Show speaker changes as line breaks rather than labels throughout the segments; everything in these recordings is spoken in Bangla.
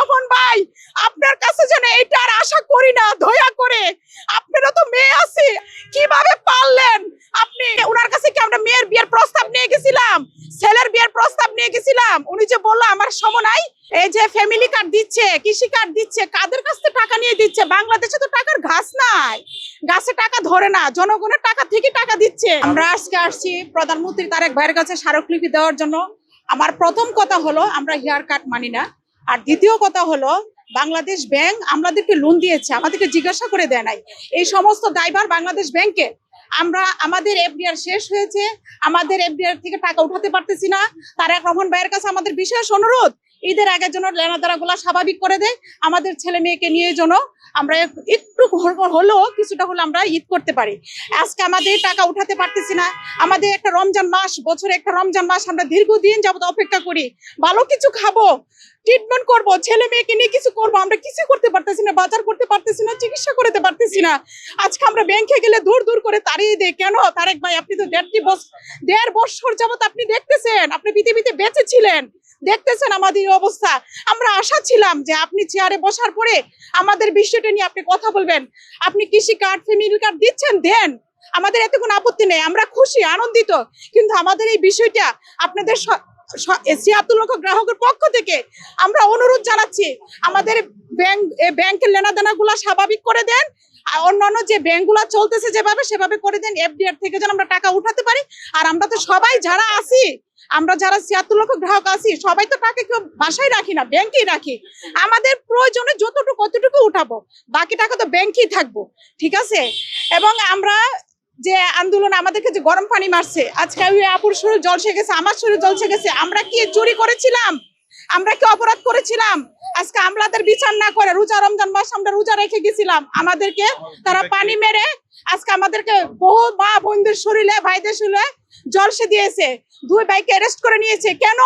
রহমান ভাই, আপনার কাছে যেন এটা আর আশা করি না, দয়া করে। আপনারও তো মেয়ে আছে, কিভাবে পারলেন আপনি? ওনার কাছে কি আমরা মেয়ের বিয়ের প্রস্তাব নিয়ে গেছিলাম, ছেলের বিয়ের প্রস্তাব নিয়ে গেছিলাম? উনি যে বললো আমার সময় নাই, এই যে ফ্যামিলি কার্ড দিচ্ছে, কৃষি কার্ড দিচ্ছে, কাদের কাছ থেকে টাকা নিয়ে দিচ্ছে? বাংলাদেশে তো টাকার ঘাস নাই, গাছে টাকা ধরে না, জনগণের টাকা থেকে টাকা দিচ্ছে। আমরা আজকে আসছি প্রধানমন্ত্রী তারেক ভাইয়ের কাছে স্মারকলিপি দেওয়ার জন্য। আমার প্রথম কথা হলো আমরা হেয়ার কাট মানি না, আর দ্বিতীয় কথা হলো বাংলাদেশ ব্যাংক আমাদেরকে লোন দিয়েছে, আমাদেরকে জিজ্ঞাসা করে দেয় নাই। এই সমস্ত দায়ভার বাংলাদেশ ব্যাংকে। আমাদের এফডিআর শেষ হয়েছে, আমাদের এফডিআর থেকে টাকা উঠাতে পারতেছি না। তারেক রহমান ভাইয়ের কাছে আমাদের বিশেষ অনুরোধ, ঈদের আগের জন্য লেনাদেনা গুলা স্বাভাবিক করে দেয়, আমাদের ছেলে মেয়েকে নিয়ে যেন আমরা একটু হলেও কিছুটা হলে আমরা ঈদ করতে পারি। আজকে আমাদের টাকা উঠাতে পারতেছি না। আমাদের একটা রমজান মাস, বছরে একটা রমজান মাস আমরা দীর্ঘদিন যাবত অপেক্ষা করি, ভালো কিছু খাবো, ট্রিটমেন্ট করব, ছেলে মেয়েকে নিয়ে কিছু করবো, আমরা কিছু করতে পারতেছি না, বাজার করতে পারতেছি না, চিকিৎসা করতে পারতেছি না। আজকে আমরা ব্যাংকে গেলে দূর দূর করে তাড়িয়ে দেয়। কেন তারেক ভাই? আপনি তো 1.5 বছর যাবত আপনি দেখতেছেন, আপনি পৃথিবীতে বেঁচে ছিলেন, দেখতেছেন আমাদের অবস্থা। আমরা আশা ছিলাম যে আপনি চেয়ারে বসার পরে আমাদের বিষয়টা নিয়ে আপনি কথা বলবেন। আপনি কৃষি কার্ড, ফ্যামিলি কার্ড দিচ্ছেন, দেন, আমাদের এতে কোনো আপত্তি নেই, আমরা খুশি আনন্দিত। কিন্তু আমাদের এই বিষয়টা আপনাদের ৭৬ লক্ষ গ্রাহকের পক্ষ থেকে আমরা অনুরোধ জানাচ্ছি, আমাদের ব্যাংকের লেনাদেনা গুলা স্বাভাবিক করে দেন। অন্যান্য যে ব্যাংকগুলা চলতেছে যেভাবে সেভাবে করে দেন, এফডিআর থেকে যেন আমরা টাকা উঠাতে পারি। আর আমরা তো সবাই যারা আছি, আমরা যারা ৭৬ লক্ষ গ্রাহক আছি, সবাই তো টাকা কেউ বাসায় রাখি না, ব্যাংকেই রাখি। আমাদের প্রয়োজনে যতটুকু কতটুকু উঠাবো, বাকি টাকা তো ব্যাংকেই থাকবো, ঠিক আছে? এবং আমরা যে আন্দোলন, আমাদেরকে যে গরম পানি মারছে, আজকে ওই আপুর শরীর জলসে গেছে, আমার শরীর জলসে গেছে। আমরা কি চুরি করেছিলাম? আমরা কি অপরাধ করেছিলাম? আজকে আমলাদের বিচার না করে রোজা, রমজান মাস আমরা রোজা রেখে গেছিলাম, আমাদেরকে তারা পানি মেরে আজকে আমাদেরকে বহু মা বোনদের শরীরে, ভাইদের শরীরে জলসে দিয়েছে। 2 ভাইকে অ্যারেস্ট করে নিয়েছে। কেন?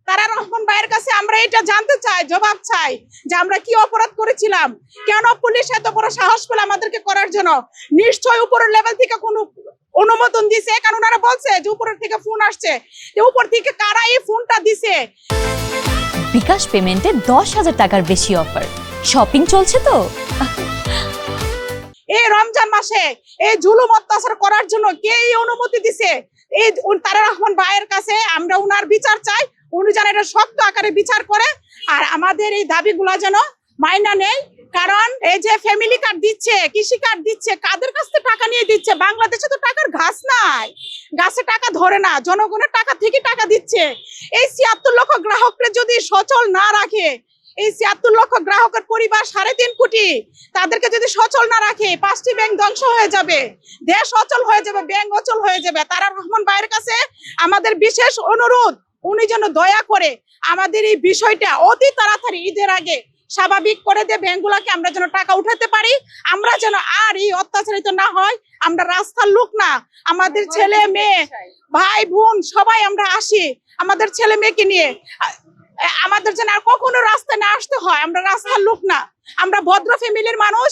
তারেক রহমান ভাইয়ের কাছে আমরা এটা জানতে চাই, জবাব চাই যে আমরা কি অপরাধ করেছিলাম, কেন পুলিশ এত বড় সাহস পেল আমাদেরকে করার জন্য? নিশ্চয়ই উপরের লেভেল থেকে কোনো অনুমোদন দিছে, কারণ ওনারা বলছে যে উপরের থেকে ফোন আসছে, উপর থেকে কারা এই ফোনটা দিছে।
বিকাশ পেমেন্টে 10,000 টাকার বেশি অফার, শপিং চলছে তো।
এই রমজান মাসে এই জুলুম অত্যাচার করার জন্য কে এই অনুমতি দিছে? এই তারেক রহমান ভাইয়ের কাছে আমরা উনার বিচার চাই, উনি যেন এটা শক্ত আকারে বিচার করে আর আমাদের এই দাবিগুলা যেন মাইনা নেই। কারণ এই যে ফ্যামিলি কার্ড দিচ্ছে, কৃষি কার্ড দিচ্ছে, কাদের কাছ থেকে টাকা নিয়ে দিচ্ছে? বাংলাদেশে তো টাকার ঘাস নাই, গাছে টাকা ধরে না, জনগণের টাকা থেকে টাকা দিচ্ছে। এই ৭৬ লক্ষ গ্রাহককে যদি সচল না রাখে, এই ৭৬ লক্ষ গ্রাহকের পরিবার ৩.৫ কোটি, তাদেরকে যদি সচল না রাখে, 5টি ব্যাংক ধ্বংস হয়ে যাবে, দেশ অচল হয়ে যাবে, ব্যাংক অচল হয়ে যাবে। তারেক রহমান ভাইয়ের কাছে আমাদের বিশেষ অনুরোধ, উনি যেন দয়া করে আমাদের এই বিষয়টা অতি তাড়াতাড়ি ঈদের আগে স্বাভাবিক করে দে, ব্যাংকগুলোকে আমরা যেন টাকা উঠাতে পারি, আমরা যেন আর এই অত্যাচারিত না হয়। আমরা রাস্তার লোক না, আমাদের ছেলে মেয়ে, ভাই বোন সবাই আমরা আসি আমাদের ছেলে মেয়েকে নিয়ে, আমাদের যেন আর কখনো রাস্তায় না আসতে হয়। আমরা রাস্তার লোক না, আমরা ভদ্র ফ্যামিলির মানুষ,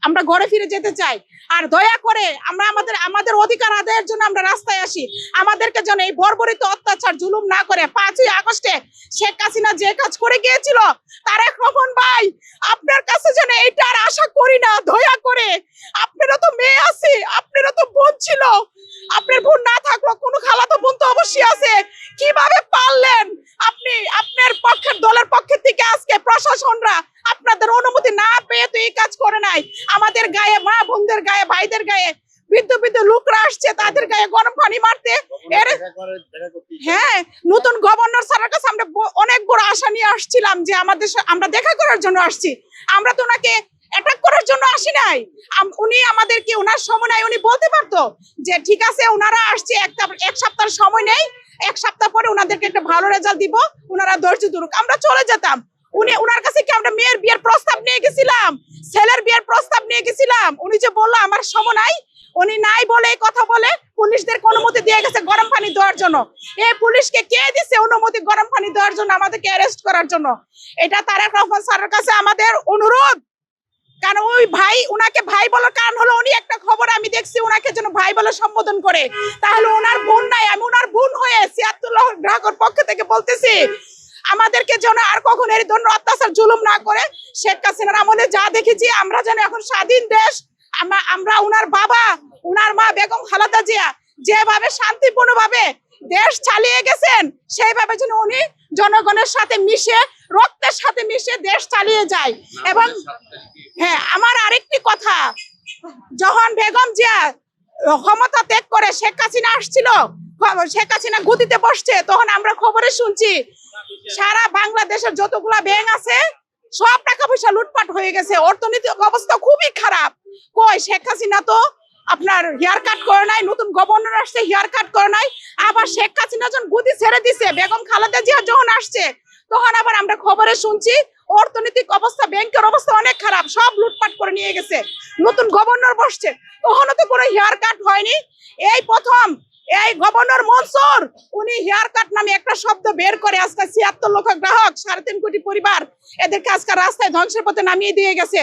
আমরা ঘরে ফিরে যেতে চাই। আর দয়া করে আমরা আমাদের অধিকার আদায়ের জন্য আমরা রাস্তায় আসি। আমাদেরকে যেন এই বর্বরিত অত্যাচার জুলুম না করে। 5ই আগস্টে শেখ হাসিনা যে কাজ করে গিয়েছিল, তারেক রহমান ভাই, আপনার কাছে যেন এটা আর আশা করি না, দয়া করে। আপনারও তো মেয়ে আছে, আপনারও তো বোন ছিল, আপনার বোন না থাকলো কোনো খালাতো বোন তো অবশ্যই আছে। কিভাবে পারলেন আপনি? আপনার পক্ষের দলের পক্ষের থেকে আজকে প্রশাসনরা আপনাদের অনুমতি না পেয়ে তো এই কাজ করে নাই। আমাদের গায়ে, মা বোনদের গায়ে, ভাইদের গায়ে বৃদ্ধ লোকরা আসছে, তাদের গায়ে গরম পানি মারতে। হ্যাঁ, নতুন গভর্নর স্যারের কাছে আমরা অনেক বড় আশা নিয়ে আসছিলাম যে আমরা দেখা করার জন্য আসছি, আমরা তো ওনাকে অ্যাটাক করার জন্য আসি নাই। উনি আমাদেরকে, ওনার সময় নাই, উনি বলতে পারতো যে ঠিক আছে ওনারা আসছে, এক সপ্তাহ সময় নেই, 1 সপ্তাহ পরে ওনাদেরকে একটা ভালো রেজাল্ট দিব, ওনারা ধৈর্য ধরুক, আমরা চলে যেতাম। ওনার কাছে কি আমরা মেয়ের বিয়ের প্রস্তাব নিয়ে গেছিলাম, ছেলের বিয়ের প্রস্তাব নিয়ে গেছিলাম? উনি যে বললো আমার সময় নাই, উনি নাই বলে এই কথা বলে পুলিশদের অনুমতি দিয়ে গেছে গরম পানি দেওয়ার জন্য। এই পুলিশকে কে দিছে অনুমতি গরম পানি দেওয়ার জন্য, আমাদেরকে অ্যারেস্ট করার জন্য? এটা তারেক রহমান স্যারের কাছে আমাদের অনুরোধ। কারণ ওই ভাই, উনাকে ভাই বলার কারণ হলো উনি একটা খবর আমি দেখছি উনাকে যেন ভাই বলে সম্বোধন করে, তাহলে ওনার বোন নাই, আমি ওনার বোন হয়ে ৭৬ লক্ষ গ্রাহকের পক্ষ থেকে বলতেছি আমাদেরকে যেন আর কখনো এই ধরনের অত্যাচার জুলুম না করে। শেখ হাসিনার আমলে যা দেখেছি আমরা যেন এখন স্বাধীন দেশ, আমরা উনার বাবা উনার মা বেগম খালেদা জিয়া যেভাবে শান্তিপূর্ণভাবে দেশ চালিয়ে গেছেন সেইভাবে যেন উনি জনগণের সাথে মিশে রক্তের সাথে মিশে দেশ চালিয়ে যায়। এবং হ্যাঁ, আমার আরেকটি কথা, যখন বেগম জিয়া ক্ষমতা ত্যাগ করে শেখ হাসিনা আসছিল, শেখ হাসিনা গদিতে বসছে, তখন আমরা খবরে শুনছি সারা বাংলাদেশের যতগুলা ব্যাংক আছে সব টাকা পয়সা লুটপাট হয়ে গেছে, অর্থনৈতিক অবস্থা খুবই খারাপ। কই শেখ হাসিনা তো আপনার হেয়ার কাট করে নাই, নতুন গভর্নর আসছে হেয়ার কাট করে নাই। আবার শেখ হাসিনা যখন গদি ছেড়ে দিছে, বেগম খালেদা জিয়া যখন আসছে, তখন আবার আমরা খবরে শুনছি অর্থনৈতিক অবস্থা, ব্যাংকের অবস্থা অনেক খারাপ, সব লুটপাট করে নিয়ে গেছে। নতুন গভর্নর বসছে, তখনও তো কোনো হেয়ার কাট হয়নি। এই প্রথম এই গভর্নর মনসুর উনি হেয়ার কাট নামে একটা শব্দ বের করে আজকে ৭৬ লক্ষ গ্রাহক, ৩.৫ কোটি পরিবার, এদেরকে আজকে রাস্তায় ধ্বংসের পথে নামিয়ে দিয়ে গেছে।